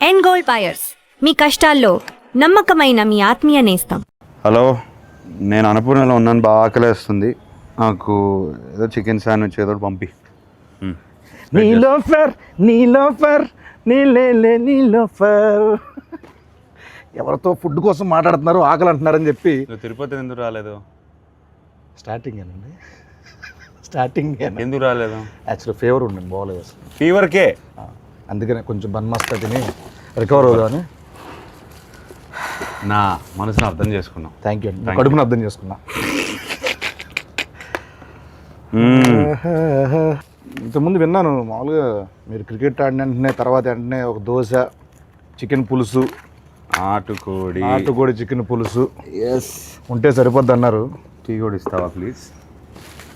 End gold buyers, మీ కష్టాల్లో నమ్మకమైన మీ ఆత్మీయ నేస్తం. హలో, నేను అన్నపూర్ణలో ఉన్నాను. బాగా ఆకలేస్తుంది. నాకు ఏదో చికెన్ శాండ్విచ్ ఏదో పంపి. నీలోఫర్ నీలోఫర్ నీలేలే నీలోఫర్. ఎవరితో ఫుడ్ కోసం మాట్లాడుతున్నారు, ఆకలి అంటున్నారని చెప్పి. తిరుపతి ఎందుకు రాలేదు? స్టార్టింగ్ ఏనండి, స్టార్టింగ్ ఎందుకు రాలేదు? యాక్చువల్లీ ఫీవర్ ఉండండి, బాగోలేదు అసలు. ఫీవర్కే? అందుకనే కొంచెం బన్మస్తా తిని రికవర్ అవుదామని. నా మనసును అర్థం చేసుకున్నాం. థ్యాంక్ యూ అండి, కడుపును అర్థం చేసుకున్నా. ఇంతకుముందు విన్నాను మామూలుగా మీరు క్రికెట్ ఆడిన వెంటనే తర్వాత వెంటనే ఒక దోశ, చికెన్ పులుసు, నాటుకోడి చికెన్ పులుసు ఉంటే సరిపోద్ది అన్నారు. టీ కూడా ఇస్తావా ప్లీజ్?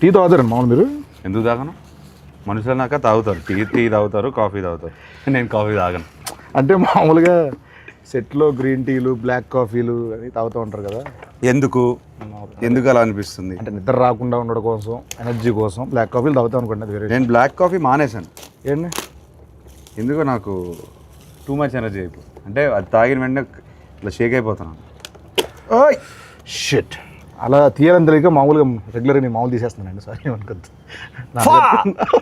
టీ తాగుతారండి మామూలు మీరు? ఎందుకు తాగను? మనుషులు నాక తాగుతారు, టీ తాగుతారు, కాఫీ తాగుతారు. నేను కాఫీ తాగను. అంటే మామూలుగా సెట్లో గ్రీన్ టీలు, బ్లాక్ కాఫీలు అని తాగుతూ ఉంటారు కదా. ఎందుకు అలా అనిపిస్తుంది? అంటే నిద్ర రాకుండా ఉండడం కోసం, ఎనర్జీ కోసం బ్లాక్ కాఫీలు తాగుతాం అనుకోండి. అది వేరే. నేను బ్లాక్ కాఫీ మానేశాను. ఏంటి? ఎందుకో నాకు టూ మచ్ ఎనర్జీ అయిపోయింది. అంటే అది తాగిన వెంటనే ఇట్లా షేక్ అయిపోతున్నాను. ఓయ్ షిట్, అలా తీయాలని తెలియక మామూలుగా రెగ్యులర్గా నేను మామూలు తీసేస్తున్నానండి. సారీ అనుకోద్దు,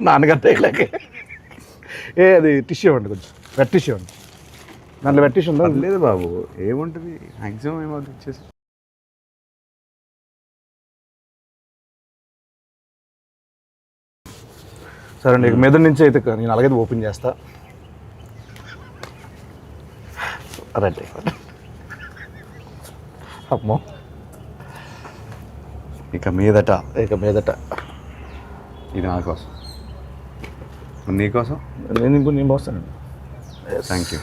నాన్నగారు తేగలేక. అది టిష్యూ ఇవ్వండి, కొంచెం వెట్ టిష్యూ ఇవ్వండి. దాంట్లో వెట్ టిష్యూ ఉందా? లేదు బాబు, ఏముంటుంది మ్యాక్సిమం ఏమవుతుంది ఇచ్చేసి. సరే అండి, మీద నుంచి అయితే నేను అలాగే ఓపెన్ చేస్తా. రైట్, అమ్మో. ఇక మీదట ఇది నా కోసం, నీకోసం. నేను పోస్తానండి. Thank you.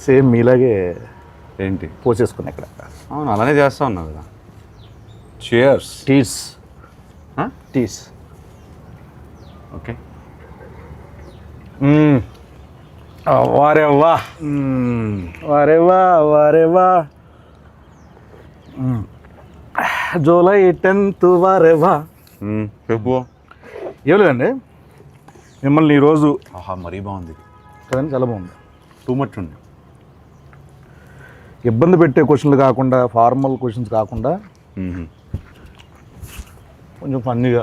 సేమ్ మీలాగే ఏంటి పోసేసుకున్నా ఇక్కడ. అవును, అలానే చేస్తా ఉన్నావు కదా. చియర్స్. టీస్. ఓకే. వారేవా వారేవా వారేవా. జూలై 10th వారేవా. చెప్పు. ఏం లేదండి, మిమ్మల్ని ఈరోజు మరీ బాగుంది కదండి, చాలా బాగుంది. టూ మచ్ ఉంది. ఇబ్బంది పెట్టే క్వశ్చన్లు కాకుండా, ఫార్మల్ క్వశ్చన్స్ కాకుండా కొంచెం ఫన్నీగా,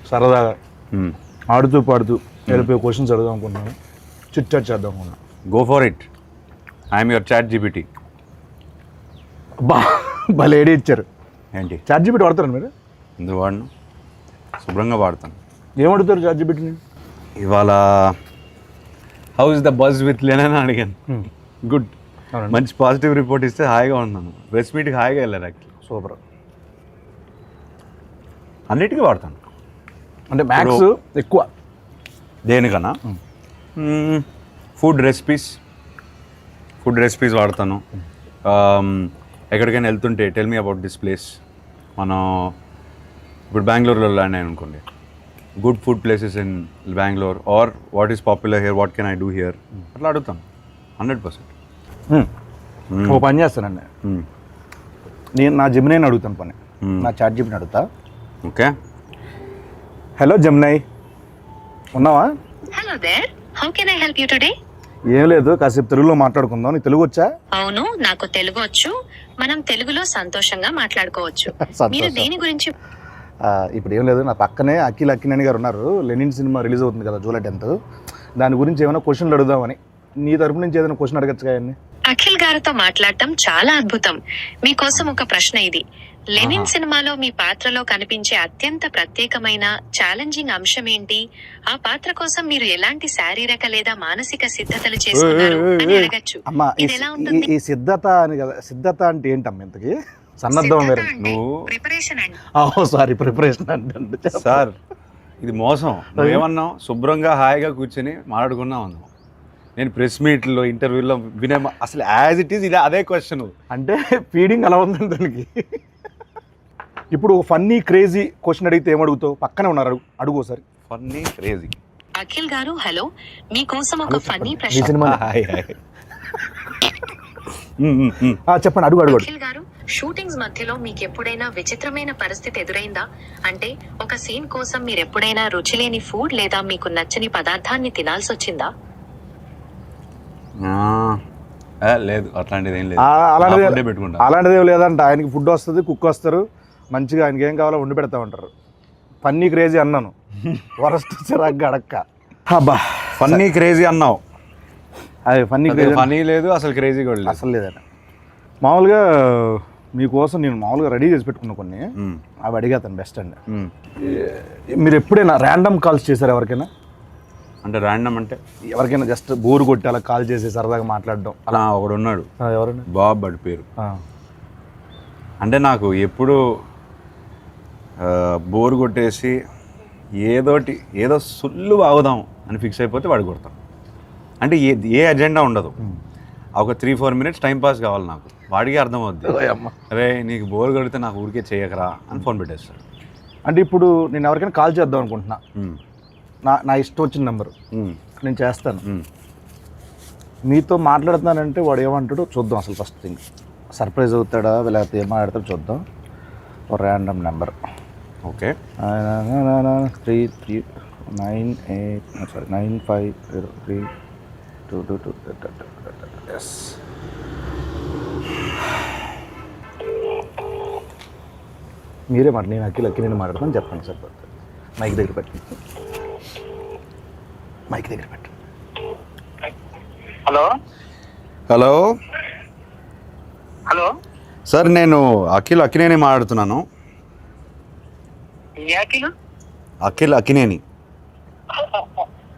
సరదాగా, ఆడుతూ పాడుతూ వెళ్ళిపోయే క్వశ్చన్స్ అడుగుదాం అనుకుంటున్నాను. చిట్ చాట్ చేద్దాం అనుకున్నాను. Go for it. I'm your chat GPT. భలే ఐడియా ఇచ్చారు. ఏంటి? చాట్ జీపీటీ వాడతారండి మీరు? ఎందుకు వాడను? శుభ్రంగా వాడతాను. ఏం అడుగుతారు చాట్ జీపీటీని? ఇవాళ how is the buzz with Len అని అడిగాను. గుడ్, మంచి పాజిటివ్ రిపోర్ట్ ఇస్తే హాయిగా ఉన్నాను. ప్రెస్ మీట్కి హాయిగా వెళ్ళారు. Actually super. అన్నిటికీ వాడతాను. అంటే మ్యాథ్స్ ఎక్కువ దేనికన్నా ఫుడ్ రెసిపీస్ వాడతాను. ఎక్కడికైనా వెళ్తుంటే tell me about this place. మనం ఇప్పుడు బెంగళూరులో ల్యాండ్ అయ్యాను అనుకోండి, good food places in Bengaluru are what is popular here, what can I do here, అట్లా అడుగుతాను 100%. ఓ పని చేస్తానండి, నేను నా జెమినైని అడుగుతాను పని, నా చాట్ జీపీటీని అడుగుతా. ఓకే. హలో జెమినై, ఉన్నావా? Hello there, how can I help you today? ఏం లేదు, కాసేపు తెలుగులో మాట్లాడుకుందాం. నీకు తెలుగు వచ్చా? అవును, నాకు తెలుగు వచ్చు. మనం తెలుగులో సంతోషంగా మాట్లాడుకోవచ్చు. మీరు దేని గురించి? ఇప్పుడు ఏం లేదు, నా పక్కనే అఖిల్ అక్కినేని గారు ఉన్నారు. లెనిన్ సినిమా రిలీజ్ అవుతుంది కదా జూలై 10th. దాని గురించి ఏమైనా క్వశ్చన్లు అడుగుదామని. నీ తరపు నుంచి ఏదైనా క్వశ్చన్ అడగచ్చు కానీ. అఖిల్ గారితో మాట్లాడటం చాలా అద్భుతం. మీకోసం ఒక ప్రశ్న ఇది. లెనిన్ సినిమాలో మీ పాత్రలో కనిపించే అత్యంత ప్రత్యేకమైన ఛాలెంజింగ్ అంశం ఏంటి? ఆ పాత్ర కోసం మీరు ఎలాంటి శారీరక లేదా మానసిక సిద్ధతలు చేసుకున్నారు అని అడగచ్చు. అమ్మా, ఇది ఎలా ఉంటుంది? ఈ సిద్ధత అని కదా, సిద్ధత అంటే ఏంటమ్మా ఇంతకి? సన్నద్ధం వేరే. ప్రిపరేషన్ అండి. సారీ, ప్రిపరేషన్ అంటే సార్, ఇది మోసం. నువ్వేమన్నావు? శుభ్రంగా హాయిగా కూర్చొని మాట్లాడుకున్నావు అన్నావు. నేను ప్రెస్ మీట్లో, ఇంటర్వ్యూలో వినే అసలు యాజ్ ఇట్ ఈస్ ఇది అదే క్వశ్చన్. అంటే ఫీడింగ్ అలా ఉందండి దానికి. ఇప్పుడు ఫన్నీ క్రేజీ క్వశ్చన్ అడిగితే ఏమడుగుతావు? పక్కనే ఉన్నారు, అడుగు ఒకసారి. Funny crazy. అఖిల్ గారు హలో, మీకోసం ఒక ఫన్నీ ప్రశ్న. చెప్పండి, అడుగు. అఖిల్ గారు, షూటింగ్స్ మధ్యలో మీకు ఎప్పుడైనా విచిత్రమైన పరిస్థితి ఎదురైందా? అంటే ఒక సీన్ కోసం మీరు ఎప్పుడైనా రుచిలేని ఫుడ్ లేదా మీకు నచ్చని పదార్థాన్ని తినాల్సి వచ్చిందా? లేదు, అట్లాంటిది ఏం లేదు. అలాంటిది ఫుడ్డే పెట్టుకుంటా. అలాంటిది ఏం లేదంట. ఆయనకి ఫుడ్ వస్తుంది, కుక్ వస్తారు, మంచిగా ఆయనకి ఏం కావాలో వండి పెడతా ఉంటారు. ఫన్నీ క్రేజీ అన్నాను, వరస్ట్ చిరాగ్గా అడక్క. అబ్బా ఫన్నీ క్రేజీ అన్నావు, అది ఫన్నీ క్రేజీ ఫనీ లేదు అసలు, క్రేజీ కూడా లేదు. అసలు లేదట. మామూలుగా మీకోసం నేను మామూలుగా రెడీ చేసి పెట్టుకున్నా కొన్ని, అవి అడిగేతాను బెస్ట్ అండి. మీరు ఎప్పుడైనా ర్యాండమ్ కాల్స్ చేశారు ఎవరికైనా? అంటే ర్యాండమ్ అంటే ఎవరికైనా జస్ట్ బోర్ కొట్టి అలా కాల్ చేసి సరదాగా మాట్లాడడం అలా ఒకడు ఉన్నాడు, ఎవరైనా? బాబ్ అడి పేరు. అంటే నాకు ఎప్పుడు బోర్ కొట్టేసి ఏదో సుల్లు ఆగుదాం అని ఫిక్స్ అయిపోతే వాడు కొడతాం. అంటే ఏ అజెండా ఉండదు, ఒక 3-4 మినిట్స్ టైం పాస్ కావాలి నాకు. వాడికి అర్థం అవుద్ది, అరే నీకు బోర్ కొడితే నాకు ఊరికే చేయకరా అని ఫోన్ పెట్టేస్తాడు. అంటే ఇప్పుడు నేను ఎవరికైనా కాల్ చేద్దాం అనుకుంటున్నా, నా ఇష్టం వచ్చిన నెంబరు నేను చేస్తాను. మీతో మాట్లాడుతున్నానంటే వాడు ఏమంటాడో చూద్దాం. అసలు ఫస్ట్ థింగ్ సర్ప్రైజ్ అవుతాడా లేకపోతే ఏం మాట్లాడతాడో చూద్దాం. ఒక ర్యాండమ్ నెంబర్. ఓకే, 95032222. ఎస్, మీరే మాట. నేను అక్కి నేను మాట్లాడతాను, చెప్పండి సార్. మైక్ దగ్గర పెట్టండి, మైక్ దగ్గర పెట్టండి. హలో హలో హలో సార్, నేను అక్కినేని మాట్లాడుతున్నాను. అక్కినేని.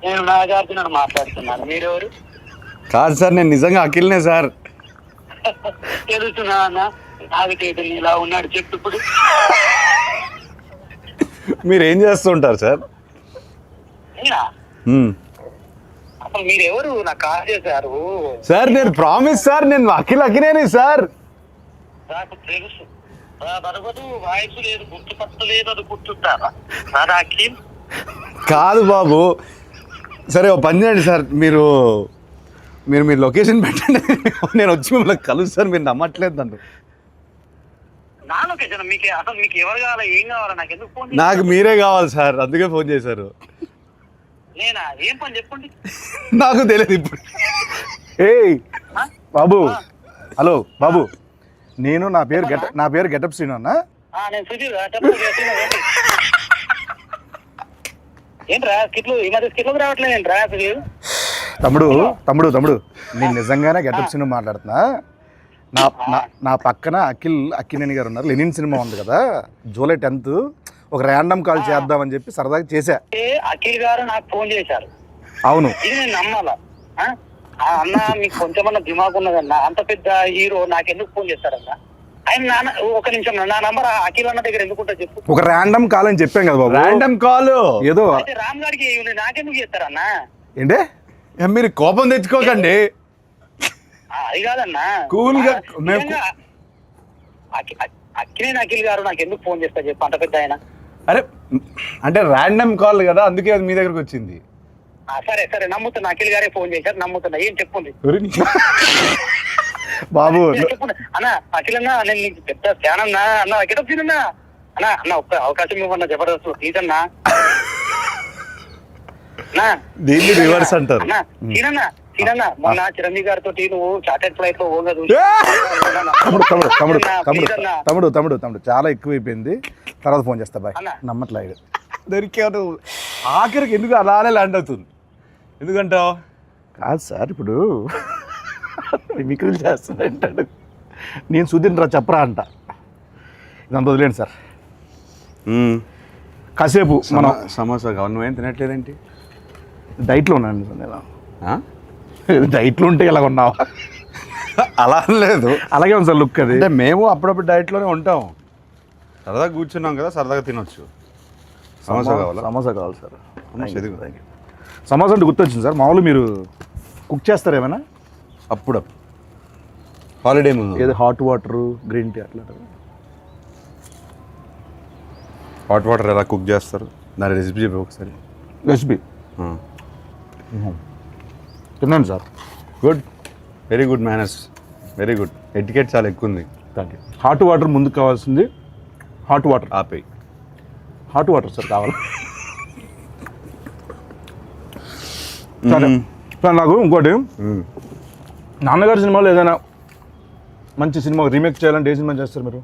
నేను నాగార్జున మాట్లాడుతున్నాను. మీరెవరు? కాదు సార్, నేను నిజంగా అఖిల్నే సార్. తెలుస్తున్నా అన్న, నాగటేటలు ఇలా ఉన్నాడు చెప్పు. ఇప్పుడు మీరు ఏం చేస్తుంటారు సార్? అసలు మీరెవరు? నాకు కాల్ చేశారు సార్. నేను ప్రామిస్ సార్, నేను అఖినేని సార్. నాకు తెలుసు, బరబదు వాయిస్ లేదు, గుర్తుపట్టలేదు, అది గుర్తుంటారా సార్? అఖిల్ కాదు బాబు. సరే ఓ పని చేయండి సార్, మీరు లొకేషన్ పెట్టండి, నేను వచ్చి మిమ్మల్ని కలుస్తాను. మీరు నమ్మట్లేదు నన్ను. నా లొకేషన్ మీకు అసలు మీకు ఎవరు కావాలా, ఏం కావాలా? నాకు ఎందుకు ఫోన్? నాకు మీరే కావాలి సార్, అందుకే ఫోన్ చేశారు. నేనా? ఏం పని చెప్పండి. నాకు తెలియదు ఇప్పుడు. ఏయ్ బాబు, హలో బాబు, నా పేరు గెటప్ శ్రీను అన్న. నేను సుధీర్. ఏంట్రా స్కిట్లు ఈ మధ్య స్కిట్లకు రావట్లేదు ఏంట్రా? తమ్ముడు నేను నిజంగానే గెటప్ శ్రీను మాట్లాడుతున్నా. నా పక్కన అక్కినేని గారు ఉన్నారు. లెనిన్ సినిమా ఉంది కదా, జూలై 10th ఒక ర్యాండమ్ కాల్ చేద్దామని చెప్పి సరదాగా చేశా. అఖిల్ గారు నాకు ఫోన్ చేశారు. అవును, ఇది నేను నమ్మాలా? అన్న మీకు కొంచెమన్నా దిమాగ్ ఉన్నదన్నా, అంత పెద్ద హీరో నాకెందుకు ఫోన్ చేస్తారన్నా? ఆయన ఒక నిమిషం, నా నంబర్ అఖిల్ అన్న దగ్గర ఎందుకుంటా చెప్పు. ఒక ర్యాండమ్ కాల్ అని చెప్పాం కదా బాబు. ర్యాండమ్ కాల్ ఏదో రామ్ గారికి నాకెందుకు చేస్తారన్నా? ఏంటే మీరు కోపం తెచ్చుకోకండి. అది కాదన్నా, కూల్ గా అఖిల్ గారు నాకు ఎందుకు ఫోన్ చేస్తారు చెప్పు, అంత పెద్ద ఆయన. అరే అంటే ర్యాండమ్ కాల్ కదా, అందుకే అది మీ దగ్గరకు వచ్చింది. సరే నమ్ముతున్నా, అఖిల్ గారే ఫోన్ చేశారు, నమ్ముతున్నా. ఏం చెప్పుంది బాబు? అన్న అఖిల్ అన్న, నేను నీకు పెద్ద ఫ్యాన్ అన్నా. అన్న గెటప్ సీన్ అన్న ఒక్క అవకాశం ఇవ్వన్నా, జబర్దస్త్ ప్లీజ్ అన్నా. దీన్ని రివర్స్ అంటారు. సీనన్నా మొన్న చిరంజీవి గారితో నువ్వు చార్టెడ్ ఫ్లైట్ లో ఓగా తమ్ముడు చాలా ఎక్కువైపోయింది, తర్వాత ఫోన్ చేస్తా బాయ్. నమ్మట్లేదు దొరికాను. ఆఖరికి ఎందుకు అలానే ల్యాండ్ అవుతుంది? ఎందుకంటావు? కాదు సార్, ఇప్పుడు మిమిక్రీలు చేస్తానంటాడు, నేను సుధీర్ రా చెప్పరా అంట. ఇదంతా వదిలేండి సార్. కాసేపు మనం సమోసా కావాలి. నువ్వేం తినట్లేదేంటి? డైట్లో ఉన్నాను నేను. డైట్లో ఉంటే ఇలా ఉన్నావా? అలా లేదు, అలాగే ఉంది సార్ లుక్. అది అంటే మేము అప్పుడప్పుడు డైట్లోనే ఉంటాం, సరదాగా కూర్చున్నాం కదా, సరదాగా తినొచ్చు. సమోసా కావాలి సార్. సమోసా అంటే గుర్తొచ్చింది సార్, మామూలు మీరు కుక్ చేస్తారు ఏమైనా? అప్పుడు హాలిడే ముందు ఏదో హాట్ వాటర్, గ్రీన్ టీ అట్లా. హాట్ వాటర్ ఎలా కుక్ చేస్తారు, దాని రెసిపీ చెప్పి ఒకసారి. రెసిపీ తిన్నాను sir. Good, very good manners, very good. Etiquette చాలా ఎక్కువ ఉంది. Thank you. హాట్ వాటర్ ముందుకు కావాల్సింది హాట్ వాటర్. ఆపేయి. హాట్ వాటర్ సార్ కావాలి. సరే సార్, నాకు ఇంకోటి, నాన్నగారి సినిమాలో ఏదైనా మంచి సినిమా రీమేక్ చేయాలంటే ఏ సినిమా చేస్తారు మీరు?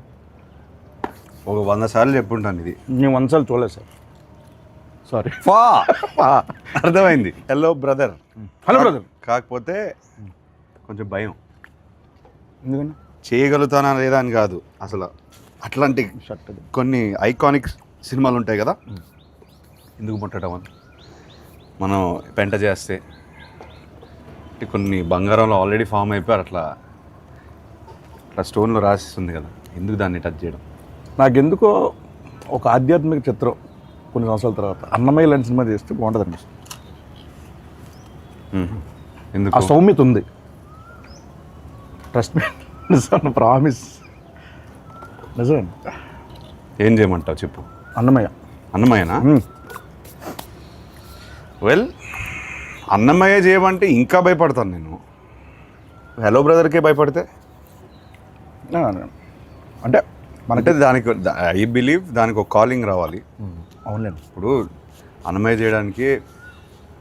ఒక 100 సార్లు చెప్పుంటాను ఇది. నేను 100 సార్లు చూడలేదు సార్, సారీ. అర్థమైంది. Hello brother. Hello brother. కాకపోతే కొంచెం భయం. ఎందుకని? చేయగలుగుతానా లేదా అని కాదు, అసలు అట్లాంటి షర్ట్ కొన్ని ఐకానిక్ సినిమాలు ఉంటాయి కదా, ఎందుకు ముట్టడం అని మనం పెంట చేస్తే కొన్ని బంగారంలో ఆల్రెడీ ఫామ్ అయిపోయారు, అట్లా స్టోన్లో రాసిస్తుంది కదా, ఎందుకు దాన్ని టచ్ చేయడం? నాకెందుకో ఒక ఆధ్యాత్మిక చిత్రం కొన్ని సంవత్సరాల తర్వాత అన్నమయ్య లాంటి సినిమా చేస్తే బాగుంటుంది అనిపిస్తుంది. ఎందుకు? ఆ సౌమ్యత ఉంది. ట్రస్ట్ మీ, ప్రామిస్, నిజమే. ఏం చేయమంటావు చెప్పు. అన్నమయ్యనా? వెల్, అన్నమయ్య చేయమంటే ఇంకా భయపడతాను నేను. హలో బ్రదర్కే భయపడితే అంటే మనకి దానికి ఐ బిలీవ్ దానికి ఒక కాలింగ్ రావాలి. అవునండి. ఇప్పుడు అన్నమయ్య చేయడానికి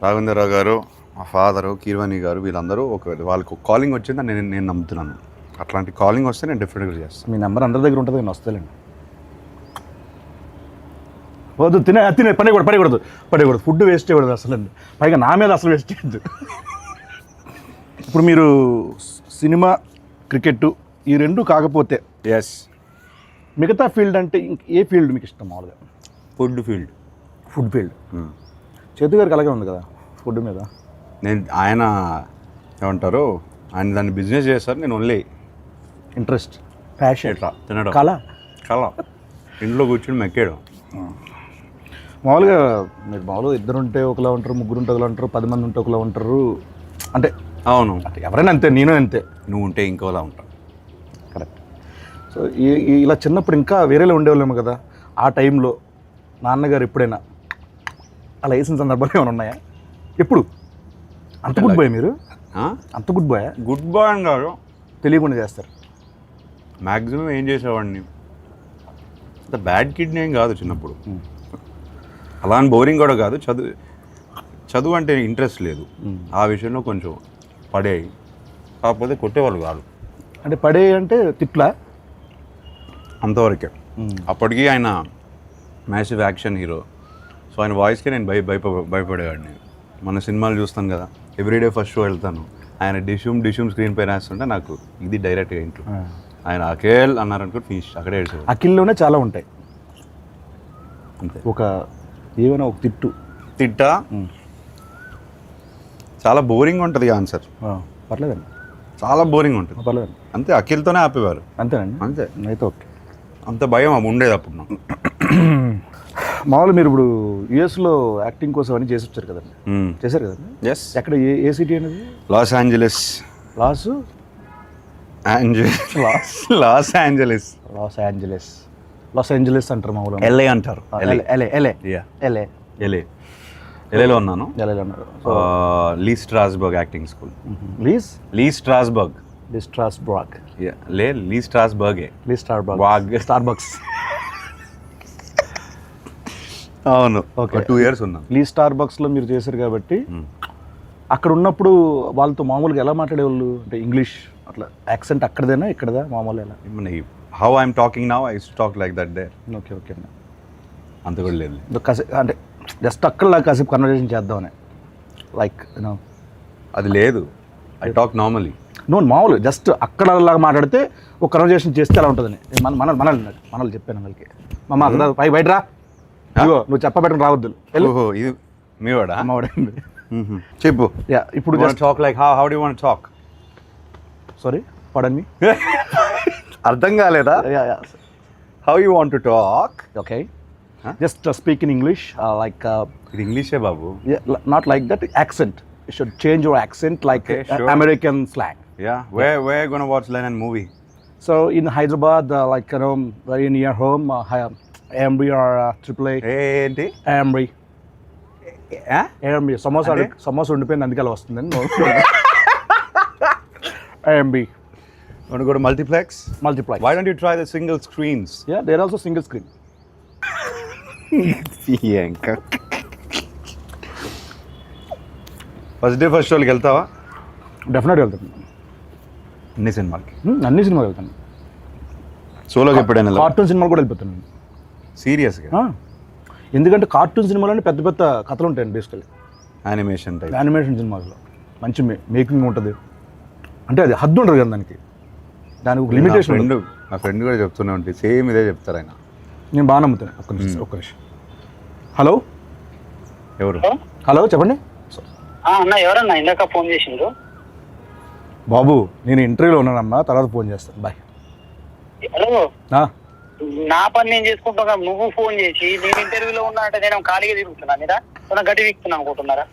రాఘవేంద్రరావు గారు, మా ఫాదరు, కీర్వాణి గారు, వీళ్ళందరూ వాళ్ళకి ఒక కాలింగ్ వచ్చిందని నేను నమ్ముతున్నాను. అట్లాంటి కాలింగ్ వస్తే నేను డెఫినెట్గా చేస్తాను. మీ నెంబర్ అందరి దగ్గర ఉంటుంది, నేను వస్తానండి. వద్దు, తినే పడకూడదు. ఫుడ్ వేస్ట్ చేయకూడదు అసలు అండి. పైగా నా మీద అసలు వేస్ట్ చేయద్దు. ఇప్పుడు మీరు సినిమా, క్రికెట్ ఈ రెండు కాకపోతే ఎస్, మిగతా ఫీల్డ్ అంటే ఏ ఫీల్డ్ మీకు ఇష్టం మామూలుగా? Food field. చేతు గారికి అలాగే ఉంది కదా ఫుడ్ మీద. ఆయన ఏమంటారు, ఆయన దాన్ని బిజినెస్ చేస్తారు, నేను ఓన్లీ ఇంట్రెస్ట్, ప్యాషన్, ఎట్లా తినడం, కళ ఇంట్లో కూర్చొని మెక్కేయడం. మామూలుగా మీరు మామూలుగా 2 ఉంటే ఒకలా ఉంటారు, 3 ఉంటే ఒకలా ఉంటారు, 10 మంది ఉంటే ఒకలా ఉంటారు. అంటే అవును, అంటే ఎవరైనా అంతే, నేను అంతే. నువ్వు ఉంటే ఇంకోలా ఉంటావు. కరెక్ట్. సో ఇలా చిన్నప్పుడు ఇంకా వేరేలా ఉండేవాళ్ళేమో కదా. ఆ టైంలో నాన్నగారు ఎప్పుడైనా అలా వేసిన సందర్భాలు ఏమైనా ఉన్నాయా? ఎప్పుడు? అంత గుడ్ బాయ్ మీరు? అంత గుడ్ బాయ్? గుడ్ బాయ్ అని కాదు, తెలియకుండా చేస్తారు. మ్యాక్సిమం ఏం చేసేవాడిని, అంత బ్యాడ్ కిడ్నీ ఏం కాదు చిన్నప్పుడు. అలా అని బోరింగ్ కూడా కాదు. చదువు అంటే ఇంట్రెస్ట్ లేదు, ఆ విషయంలో కొంచెం పడేయి. కాకపోతే కొట్టేవాళ్ళు కాదు. అంటే పడే అంటే తిట్లా? అంతవరకే. అప్పటికి ఆయన మ్యాసివ్ యాక్షన్ హీరో, సో ఆయన వాయిస్కి నేను భయపడేవాడిని. మన సినిమాలు చూస్తాను కదా, ఎవ్రీడే ఫస్ట్ షో వెళ్తాను, ఆయన డిష్యూమ్ స్క్రీన్ పైన వేస్తుంటే నాకు ఇది డైరెక్ట్గా ఇంట్లో ఆయన అఖిల్ అన్నారనుకో ఫినిష్, అక్కడే ఏడ్చేవాడు. అఖిల్లోనే చాలా ఉంటాయి. అంతే. ఏమైనా ఒక తిట్టా చాలా బోరింగ్ ఉంటుంది ఆన్సర్. పర్లేదండి, చాలా బోరింగ్ ఉంటుంది. పర్లేదు. అంతే, అఖిల్తోనే ఆపేవారు. అంతేనండి. అంతే. అయితే ఓకే. అంత భయం ఉండేది అప్పుడు నాకు. మామూలు మీరు ఇప్పుడు యుఎస్లో యాక్టింగ్ కోసం అని చేసి వచ్చారు కదండి, చేశారు కదండి? ఎస్. ఎక్కడ, ఏ సిటీ అనేది? లాస్ ఏంజలస్ అంటారు మామూలు. ఎల్ఏ అంటారు. ఎల్ఏలో ఉన్నాను. లీ స్ట్రాస్బర్గ్ యాక్టింగ్ స్కూల్. లీ స్ట్రాస్బర్గ్. స్టార్బక్స్. అవును. ఓకే. 2 years ఉన్నాను. లీ స్టార్బక్స్లో మీరు చేశారు కాబట్టి అక్కడ ఉన్నప్పుడు వాళ్ళతో మామూలుగా ఎలా మాట్లాడేవాళ్ళు? అంటే ఇంగ్లీష్ అట్లా యాక్సెంట్ అక్కడదేనా ఇక్కడదా మామూలు ఎలా? How I'm talking now, I use to talk like that there. Okay okay. అంత కూడా లేదు. అంటే జస్ట్ అక్కడ కాసేపు కన్వర్జేషన్ చేద్దామని, లైక్ యూనో అది లేదు. I talk normally. మామూలు జస్ట్ అక్కడ లాగా మాట్లాడితే ఒక కన్వర్జేషన్ చేస్తే అలా ఉంటుందని మనల్ని చెప్పాను వాళ్ళకి. మమ్మ అక్కడ బయట రా, నువ్వు చెప్పబెట్టడం రావద్దు. ఓహో, ఇది మీ వాడా? అమ్మవాడండి. చెప్పు. ఇప్పుడు talk like how do you want talk? Sorry, pardon me. అర్థం కాలేదా? How you want to talk? Okay, just speak in English, like ఇది ఇంగ్లీషే బాబు. Not like that accent. You should change your accent like okay, sure. American slang. Yeah, where you gonna watch Lennon movie? So in Hyderabad, like very near home, Ambri or AAA. ఏంటి Ambri? Ambri. Samosa ఉండిపోయింది అందుకే అలా వస్తుందండి. Ambri. Want to go to multiplex? Multiplex. Why don't you try the single screens? Yeah, there also single screen. First day first షోకి వెళ్తావా? డెఫినెట్గా వెళ్తాను. అన్ని సినిమాలకి. అన్ని సినిమాలు వెళ్తాను. సోలోకి ఎప్పుడైనా కార్టూన్ సినిమాలు కూడా వెళ్ళిపోతాను నేను. సీరియస్గా? ఎందుకంటే కార్టూన్ సినిమాలోనే పెద్ద పెద్ద కథలు ఉంటాయండి బేసికలీ. Animation type. యానిమేషన్ సినిమాల్లో మంచి మేకింగ్ ఉంటుంది. అంటే అది హద్దు ఉండదు కదా దానికి ఒక లిమిటేషన్. నా ఫ్రెండ్ కూడా చెప్తూనే ఉంటుంది, సేమ్ ఇదే చెప్తారు ఆయన. నేను బాగా నమ్ముతాను. ఒక్క నిమిషం. హలో ఎవరు? హలో చెప్పండి. అన్న ఎవరన్నా ఇందాక ఫోన్ చేసిండ్రు? బాబు నేను ఇంటర్వ్యూలో ఉన్నానమ్మా, తర్వాత ఫోన్ చేస్తాను. బాయ్. హలో, ఆ, నా పని నేను చేసుకుంటున్నా, నువ్వు ఫోన్ చేసి నేను ఇంటర్వ్యూలో ఉన్నా అంటే నేను ఖాళీగా తిరుగుతున్నా మీద గడ్డి వీక్తున్నా అనుకుంటున్నారా?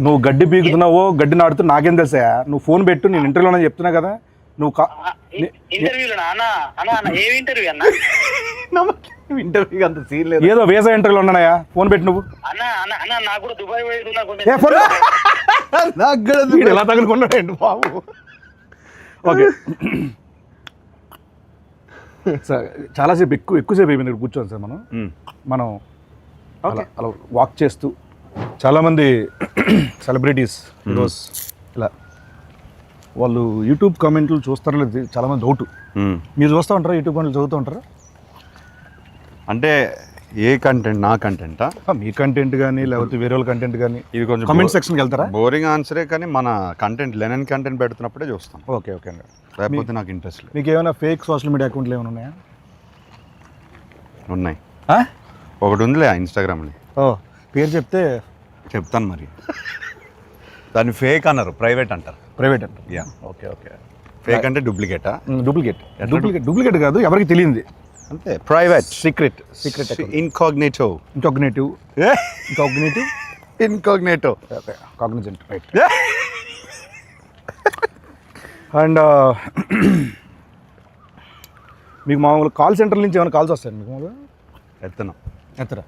నువ్వు గడ్డి పీకుతున్నావో గడ్డి నాడుతూ నాకేం తెలుసా? నువ్వు ఫోన్ పెట్టు, నేను ఇంటర్వ్యూలో చెప్తున్నా కదా. నువ్వు ఇంటర్వ్యూలో అన్న ఏ ఇంటర్వ్యూ అన్న? ఇంటర్వ్యూ అంత సీన్ లేదు. ఏదో వేసా ఇంటర్వ్యూలో ఉన్నాయా? ఫోన్ పెట్టు నువ్వు. అన్న అన్న అన్న నాకు కూడా దుబాయ్ పోయేది ఎలా తగులుకున్నాడండి బాబు. ఓకే సార్, చాలాసేపు ఎక్కువసేపు అయిపోయింది ఇక్కడ కూర్చోండి సార్. మనం అలా వాక్ చేస్తూ చాలామంది సెలబ్రిటీస్ ఈరోజు ఇలా వాళ్ళు యూట్యూబ్ కామెంట్లు చూస్తారో లేదు చాలామంది డౌట్. మీరు చూస్తూ ఉంటారా యూట్యూబ్ కామెంట్లు? చదువుతూ ఉంటారా? అంటే ఏ కంటెంట్? నా కంటెంటా? మీ కంటెంట్ కానీ లేకపోతే వేరే వాళ్ళ కంటెంట్ కానీ? ఇది కొంచెం కామెంట్ సెక్షన్కి వెళ్తారా? బోరింగ్ ఆన్సరే, కానీ మన కంటెంట్ లెనన్ కంటెంట్ పెడుతున్నప్పుడే చూస్తాం. ఓకే ఓకే అండి. లేకపోతే నాకు ఇంట్రెస్ట్ లేదు. మీకు ఏమైనా ఫేక్ సోషల్ మీడియా అకౌంట్లు ఏమైనా ఉన్నాయా? ఉన్నాయి. ఒకటి ఉందిలే ఇన్స్టాగ్రామ్లో. ఓ, పేరు చెప్తే చెప్తాను మరి. దాన్ని ఫేక్ అన్నారు, ప్రైవేట్ అంటారు. ప్రైవేట్ అంటారు. యా. Okay okay. ఫేక్ అంటే డూప్లికేటా? డూప్లికేట్ కాదు, ఎవరికి తెలియంది అంతే. Private, secret incognito. Incognito okay, Cognizant, right. And మీకు మామూలు కాల్ సెంటర్ నుంచి ఏమైనా కాల్స్ వస్తాయండి మీకు? మామూలుగా ఎత్తరా?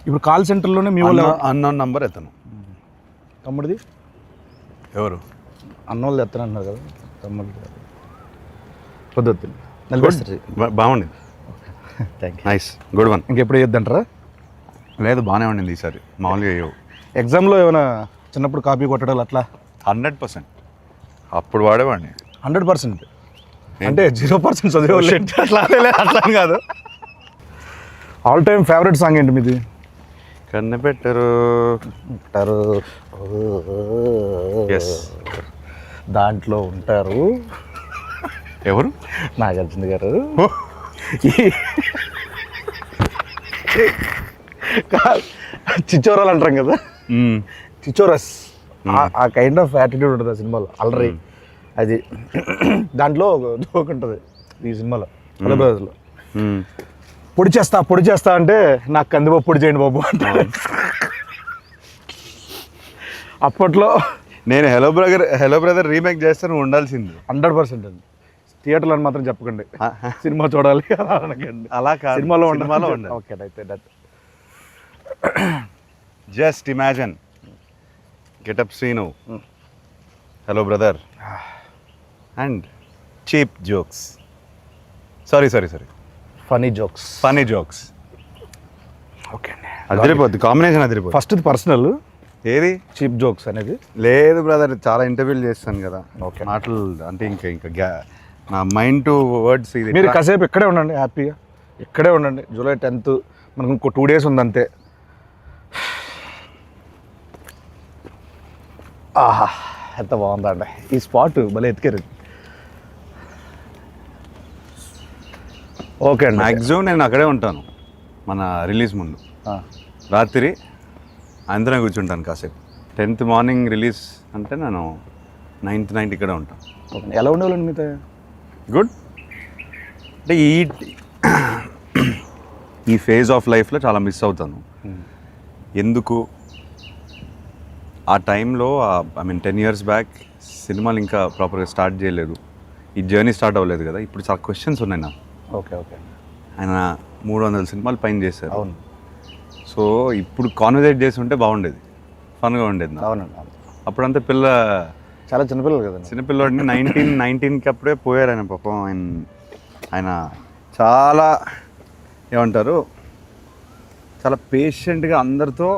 ఇప్పుడు కాల్ సెంటర్లోనే మీ వాళ్ళు అన్నోన్ నంబర్ ఎత్తను. తమ్ముడిది ఎవరు? అన్నోళ్ళు ఎత్తనంటున్నారు కదా తమ్ముడిది. వద్దు, బాగుండింది. Thank you. Nice, good one. ఇంకెప్పుడు వేయొద్దంటారా? లేదు, బాగానే ఉండింది ఈసారి. మామూలుగా వేయవు. ఎగ్జామ్లో ఏమైనా చిన్నప్పుడు కాపీ కొట్టడాలు అట్లా? 100%. అప్పుడు వాడేవాడిని. 100%. అంటే 0% చదివేవాళ్ళు అట్లా కాదు. ఆల్ టైమ్ ఫేవరెట్ సాంగ్ ఏంటి మీది? కన్నపెట్టరు. ఎస్, దాంట్లో ఉంటారు ఎవరు? నాగార్జున గారు. చిచ్చోరాలు అంటాం కదా, చిచ్చోరస్. ఆ కైండ్ ఆఫ్ యాటిట్యూడ్ ఉంటుంది ఆ సినిమాలో. అలరి అది దాంట్లో జోక్ ఉంటుంది ఈ సినిమాలో. హలో బ్రదర్స్లో పొడి చేస్తా అంటే నాకు కందిపప్పు పొడి చేయండి బాబు అంటే. అప్పట్లో నేను హలో బ్రదర్ రీమేక్ చేస్తే నువ్వు ఉండాల్సింది. 100% అండి. థియేటర్లో అని మాత్రం చెప్పకండి, సినిమా చూడాలి అలా అనకండి. అలా కాదు, సినిమాలో ఉండాలి. ఓకే, అయితే that. Just imagine getup scene, hello brother and cheap jokes. Sorry funny jokes. Okay అండి, అదిరిపోద్ది కాంబినేషన్, అదిరిపోద్ది. ఫస్ట్ పర్సనల్ ఏది చీప్ జోక్స్ అనేది లేదు బ్రదర్. చాలా ఇంటర్వ్యూలు చేస్తాను కదా. ఓకే, మాటలు అంటే ఇంకా నా మైండ్ టు వర్డ్స్. ఇది మీరు కాసేపు ఇక్కడే ఉండండి, హ్యాపీగా ఇక్కడే ఉండండి. జూలై 10th మనకు ఇంకో 2 days ఉంది అంతే. ఆహా, ఎంత బాగుందండి ఈ స్పాట్, భలే ఎత్తికారు. ఓకే అండి, మ్యాక్సిమం నేను అక్కడే ఉంటాను. మన రిలీజ్ ముందు రాత్రి అందరం కూర్చుంటాను కాసేపు. 10th మార్నింగ్ రిలీజ్ అంటే నేను 9th నైట్ ఇక్కడ ఉంటాను. ఓకే, ఎలా ఉండేవాళ్ళండి మీతో? గుడ్. అంటే ఈ ఫేజ్ ఆఫ్ లైఫ్లో చాలా మిస్ అవుతాను. ఎందుకు ఆ టైంలో, ఐ మీన్ 10 years బ్యాక్ సినిమాలు ఇంకా ప్రాపర్గా స్టార్ట్ చేయలేదు, ఈ జర్నీ స్టార్ట్ అవ్వలేదు కదా. ఇప్పుడు చాలా క్వశ్చన్స్ ఉన్నాయి నాకు. ఓకే ఆయన 300 సినిమాలు పైన చేశారు. అవును. సో ఇప్పుడు కాన్వర్సేట్ చేసి ఉంటే బాగుండేది, ఫన్గా ఉండేది. అవునండి. అప్పుడంతా చాలా చిన్నపిల్లలు కదండి. చిన్నపిల్లోడిని 19 అప్పుడే పోయారు ఆయన పాపం. ఆయన చాలా ఏమంటారు, చాలా పేషెంట్గా అందరితో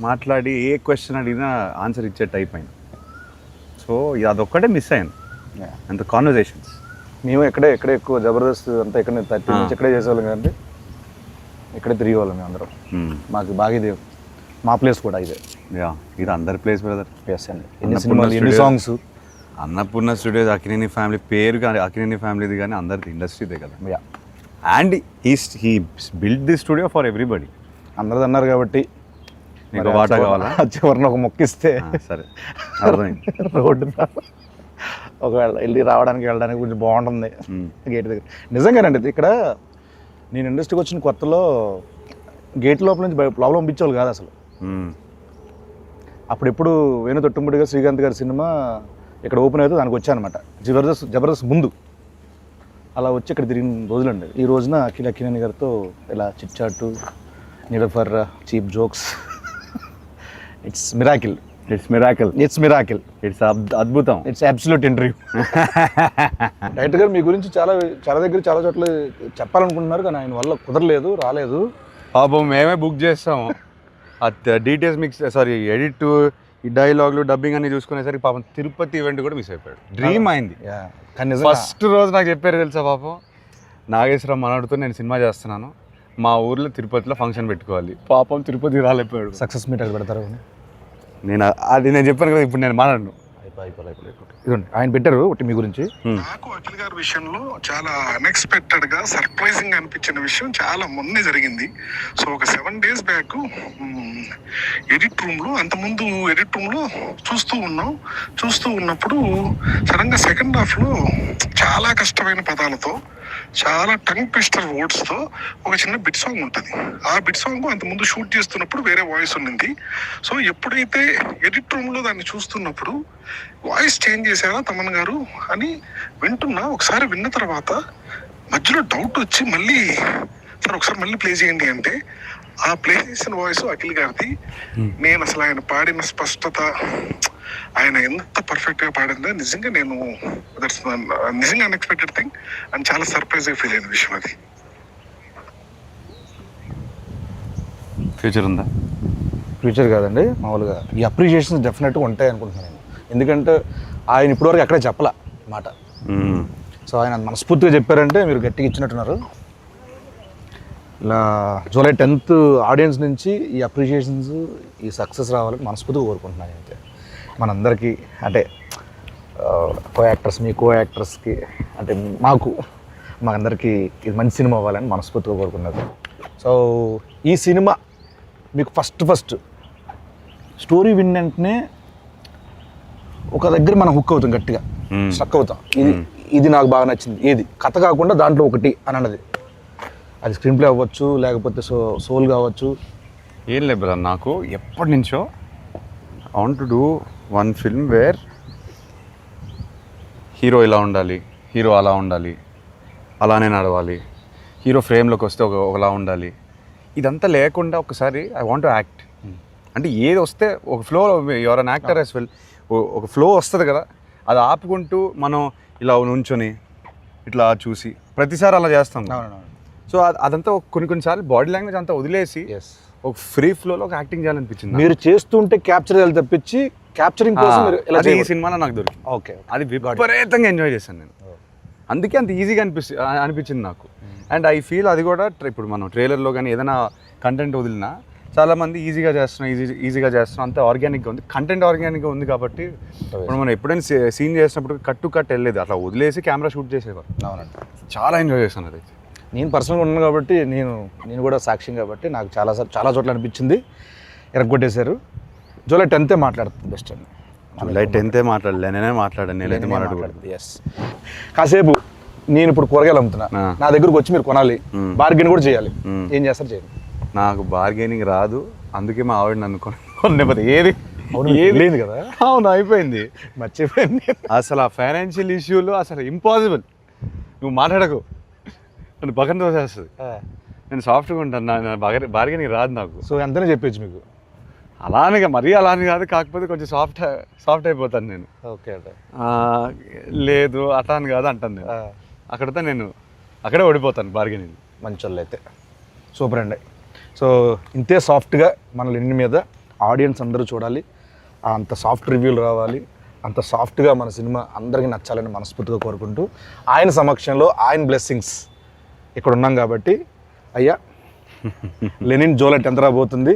మాట్లాడి ఏ క్వశ్చన్ అడిగినా ఆన్సర్ ఇచ్చే టైప్ అయింది. సో అదొక్కటే మిస్ అయ్యాను, అంత కాన్వర్జేషన్స్. మేము ఎక్కడే ఎక్కువ జబర్దస్త్ అంతా ఇక్కడ 30 నుంచి ఇక్కడే చేసేవాళ్ళం కదండి. ఇక్కడే తిరిగేవాళ్ళం మేము అందరం. మాకు బాగా ఇది మా ప్లేస్ కూడా ఇదే. ఇది అందరి ప్లేస్ బ్రదర్. ఎస్ అండి. ఎన్ని సినిమాలు, ఎన్ని songs. Annapurna studios, Akkineni family పేరు కానీ అక్కినేని ఫ్యామిలీది కానీ అందరిది ఇండస్ట్రీదే కదా. And he build the studio for everybody. అందరిది అన్నారు కాబట్టి నీకు వాటా కావాలా? చివరిని ఒక మొక్కిస్తే సరే అర్థమైంది. రోడ్డు ఒకవేళ వెళ్ళడానికి కొంచెం బాగుంటుంది గేట్ దగ్గర. నిజంగానండి ఇక్కడ నేను ఇండస్ట్రీకి వచ్చిన కొత్తలో గేట్ లోపల నుంచి లోపల పంపించేవాళ్ళు కాదు అసలు. అప్పుడెప్పుడు వేణు తొట్టుముడిగా శ్రీకాంత్ గారి సినిమా ఇక్కడ ఓపెన్ అవుతుంది, దానికి వచ్చానమాట. జబర్దస్త్ ముందు అలా వచ్చి ఇక్కడ తిరిగిన రోజులండి. ఈ రోజున అక్కినేని గారితో ఇలా chit chat, need for cheap jokes. It's miracle. అద్భుతం. It's absolute interview. డైరెక్టర్ గారు మీ గురించి చాలా దగ్గర చాలా చోట్ల చెప్పాలనుకుంటున్నారు, కానీ ఆయన వల్ల కుదరలేదు, రాలేదు. పాపం మేమే బుక్ చేస్తాము. డీటెయిల్స్ మిక్స్ ఎడిట్, ఈ డైలాగులు, డబ్బింగ్ అన్ని చూసుకునేసరికి పాపం తిరుపతి ఈవెంట్ కూడా మిస్ అయిపోయాడు. డ్రీమ్ అయింది. ఫస్ట్ రోజు నాకు చెప్పారు తెలుసా, పాపం నాగేశ్వరం మనడుతో నేను సినిమా చేస్తున్నాను, మా ఊర్లో తిరుపతిలో ఫంక్షన్ పెట్టుకోవాలి. పాపం తిరుపతి రాలేకపోయాడు. సక్సెస్ మీట్ అది పెడతారు. నేను చెప్పాను కదా, ఇప్పుడు నేను మాట్లాడను. ఇదండి ఆయన పెట్టారు ఒకటి మీ గురించి. నాకు అఖిల్ గారి విషయంలో చాలా అన్ఎక్స్పెక్టెడ్ గా సర్ప్రైజింగ్ అనిపించిన విషయం చాలా మొన్నే జరిగింది. సో ఒక 7 days బ్యాక్ ఎడిట్ రూమ్ లో, అంతకుముందు ఎడిట్ రూమ్ లో చూస్తూ ఉన్నప్పుడు సడన్ గా సెకండ్ హాఫ్ లో చాలా కష్టమైన పదాలతో, చాలా టంగ్ ట్విస్టర్ వర్డ్స్ తో ఒక చిన్న బిట్ సాంగ్ ఉంటుంది. ఆ బిట్ సాంగ్ అంతకుముందు షూట్ చేస్తున్నప్పుడు వేరే వాయిస్ ఉండింది. సో ఎప్పుడైతే ఎడిట్ రూమ్ లో దాన్ని చూస్తున్నప్పుడు వాయిస్ చేంజ్ చేశారా తమన్ గారు అని వింటున్నా. ఒకసారి విన్న తర్వాత మధ్యలో డౌట్ వచ్చి మళ్ళీ సార్ ఒకసారి మళ్ళీ ప్లే చేయండి అంటే, ఆ ప్లే చేసిన వాయిస్ అఖిల్ గారిది. నేను అసలు ఆయన పాడిన స్పష్టత, ఆయన ఎంత పర్ఫెక్ట్ గా పాడిందో నిజంగా నేను నిజంగా అన్ఎక్స్పెక్టెడ్ థింగ్ అండ్ చాలా సర్ప్రైజ్ గా ఫీల్ అయిన విషయం అది. ఫ్యూచర్ ఉందా? ఫ్యూచర్ కాదండి, మామూలుగా ఈ అప్రిషియేషన్స్ డెఫినెట్గా ఉంటాయి అనుకుంటున్నాను నేను. ఎందుకంటే ఆయన ఇప్పటివరకు ఎక్కడ చెప్పలే మాట. సో ఆయన మనస్ఫూర్తిగా చెప్పారంటే మీరు గట్టిగా ఇచ్చినట్టున్నారు. ఇలా July 10th ఆడియన్స్ నుంచి ఈ అప్రిషియేషన్స్, ఈ సక్సెస్ రావాలని మనస్ఫూర్తిగా కోరుకుంటున్నాను. అయితే మనందరికీ అంటే కో యాక్టర్స్కి అంటే మా అందరికీ ఇది మంచి సినిమా అవ్వాలని మనస్ఫూర్తిగా కోరుకున్నది. సో ఈ సినిమా మీకు ఫస్ట్ స్టోరీ విన్న వెంటనే ఒక దగ్గర మనం హుక్ అవుతాం, గట్టిగా స్ట్రక్ అవుతాం. ఇది నాకు బాగా నచ్చింది, ఏది కథ కాకుండా దాంట్లో ఒకటి అని అన్నది. అది స్క్రీన్ ప్లే అవ్వచ్చు, లేకపోతే సోల్ కావచ్చు. ఏం లేదు బ్రదర్, నాకు ఎప్పటి నుంచో I want to do one film where hero ఇలా ఉండాలి, హీరో అలా ఉండాలి, అలానే నడవాలి, హీరో ఫ్రేమ్లోకి వస్తే ఒకలా ఉండాలి. ఇదంతా లేకుండా ఒకసారి ఐ వాంట్ టు యాక్ట్. అంటే ఏది వస్తే ఒక flow, your an actor as well, ఒక ఫ్లో వస్తుంది కదా, అది ఆపుకుంటూ మనం ఇలా నుంచొని ఇట్లా చూసి ప్రతిసారి అలా చేస్తాం. సో అదంతా కొన్నిసార్లు బాడీ లాంగ్వేజ్ అంతా వదిలేసి ఒక ఫ్రీ ఫ్లోలో ఒక యాక్టింగ్ చేయాలనిపించింది. మీరు చేస్తుంటే క్యాప్చర్ చేయాలి తప్పించి క్యాప్చరింగ్ కోసం ఈ సినిమాలో నాకు దొరికింది. ఓకే, అది విపరీతంగా ఎంజాయ్ చేశాను నేను. అందుకే అంత ఈజీగా అనిపించింది నాకు. అండ్ ఐ ఫీల్ అది కూడా ఇప్పుడు మనం ట్రైలర్లో కానీ ఏదైనా కంటెంట్ వదిలినా చాలామంది ఈజీగా చేస్తున్నాం అంతే ఆర్గానిక్గా ఉంది. కంటెంట్ ఆర్గానిక్గా ఉంది కాబట్టి ఇప్పుడు మనం ఎప్పుడైనా సీన్ చేసినప్పుడు కట్ వెళ్ళలేదు, అట్లా వదిలేసి కెమెరా షూట్ చేసేవారు. అవునండి, చాలా ఎంజాయ్ చేశాను అది. నేను పర్సనల్గా ఉన్నాను కాబట్టి నేను కూడా సాక్ష్యం కాబట్టి నాకు చాలా చోట్ల అనిపించింది. ఎరగొట్టేశారు. July 10th మాట్లాడుతుంది బెస్ట్ అండి. July 10th మాట్లాడలే, నేనే మాట్లాడకూడదు. ఎస్, కాసేపు నేను ఇప్పుడు కూరగాయలు అమ్ముతున్నా, నా దగ్గరకు వచ్చి మీరు కొనాలి, బార్గెన్ కూడా చేయాలి. ఏం చేస్తారు? చేయండి. నాకు బార్గెనింగ్ రాదు, అందుకే మా ఆవిడ నన్ను కొనలేకపోతే ఏది లేదు కదా. అవును, అయిపోయింది, మర్చిపోయింది. అసలు ఆ ఫైనాన్షియల్ ఇష్యూలో అసలు ఇంపాసిబుల్. నువ్వు మాట్లాడకు, నన్ను పక్కన తోసేస్తుంది. నేను సాఫ్ట్గా ఉంటాను, బార్గెనింగ్ రాదు నాకు. సో ఎంతనే చెప్పచ్చు మీకు? అలానే మరీ అలానే కాదు, కాకపోతే కొంచెం సాఫ్ట్ అయిపోతాను నేను. ఓకే అండి. లేదు అట్లా అని కాదు అంటాను నేను. అక్కడితో నేను అక్కడే ఓడిపోతాను బార్గెనింగ్. మంచోళ్ళు అయితే సూపర్ అండి. సో ఇంతే సాఫ్ట్గా మన లెనిన్ మీద ఆడియన్స్ అందరూ చూడాలి, అంత సాఫ్ట్ రివ్యూలు రావాలి, అంత సాఫ్ట్గా మన సినిమా అందరికీ నచ్చాలని మనస్ఫూర్తిగా కోరుకుంటూ ఆయన సమక్షంలో ఆయన బ్లెస్సింగ్స్ ఇక్కడ ఉన్నాం కాబట్టి అయ్యా లెనిన్ జూలై 10th రాబోతుంది.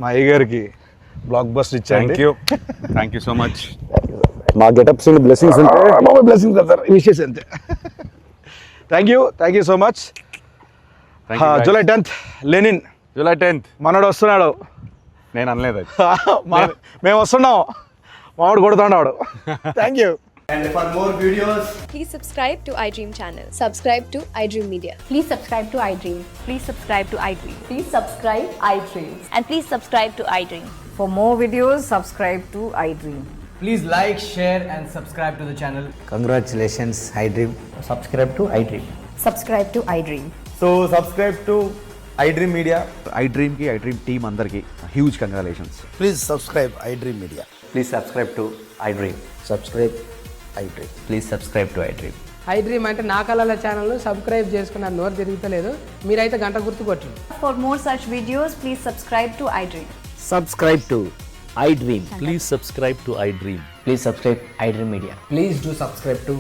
మా అయ్య గారికి బ్లాక్ బస్టర్ ఇచ్చాయండి. Thank you so much. మా గెటప్స్ బ్లెస్సింగ్స్ ఉంటే బ్లెస్సింగ్స్ కదా సార్, విషెస్ అంతే. Thank you so much. July 10th Lenin, July 10th మనోడు వస్తున్నాడు. నేను అనలేదు అది. మేము వస్తున్నాం, మావాడు కొడుతున్నాడు. Thank you. And for more videos, Please subscribe to iDream channel. Subscribe to iDream Media. Please subscribe to iDream. Please subscribe to iDream. Please subscribe iDream. And please subscribe to iDream. For more videos, subscribe to iDream. please like, share, and subscribe to the channel. Congratulations, iDream. Subscribe to iDream. Subscribe to iDream. So subscribe to iDream Media. iDream ki iDream team andarki huge congratulations. Please subscribe iDream Media. Please subscribe to iDream. Subscribe iDream. Please subscribe to iDream. iDream అంటే నా కళల channel subscribe చేసుకున్న నోరు తిరుగుతలేదు, మీరైతే గంట గుర్తు కొట్టండి. For more such videos, please subscribe to iDream. Subscribe to iDream. Please subscribe to iDream. Please subscribe iDream Media. Please do subscribe to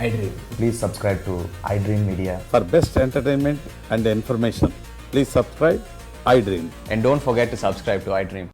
iDream. Please subscribe to iDream Media. For best entertainment and information, please subscribe iDream. And don't forget to subscribe to iDream.